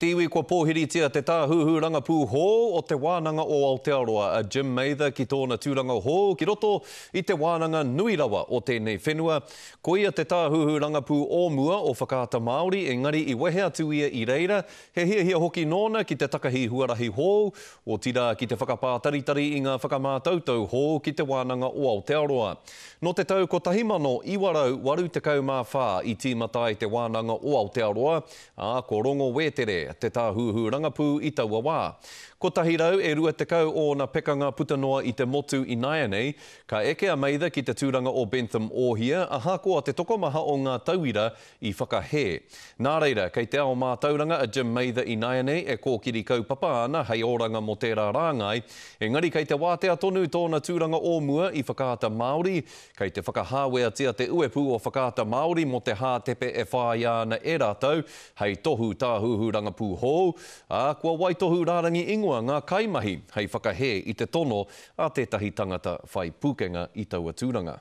Tiwi kua pōhiritia te tāhuhuranga pū hō o te wānanga o Aotearoa, a Jim Mather ki tōna tūranga hō, ki roto i te wānanga nui rawa o tēnei whenua. Ko ia te tāhuhuranga pū o mua o whakaata Māori, engari i wehe atu ia i reira, he hia hoki nōna ki te takahi huarahi hō, o tira ki te whakapātaritari i ngā whakamātautau hō ki te wānanga o Aotearoa. No te tau ko 1884 i tīmatai te wānanga o Aotearoa, ko rongo wetere te tāhuhuranga pū i taua wā. Ko tahi rau e rua te kau o na pekanga putanoa i te motu i Naianei, ka eke a Mather ki te tūranga o Bentham Ohia, a hākoa te tokomaha o ngā tauira i whakahē. Nā reira, kei te ao mātauranga a Jim Mather i Naianei e kōkiri kaupapa ana hei oranga mo tērā rāngai. Engari kei te wātea tonu tōna tūranga o mua i whakaata Māori, kei te whakahāwea tia te uepu o whakaata Māori mo te hātepe e whāi ana e rātau, hei tohu tāhuhuranga pū hō, kua waitohu rārangi ingoa ngā kaimahi hei whakahē i te tono a tētahi tangata whai pūkenga i taua tūranga.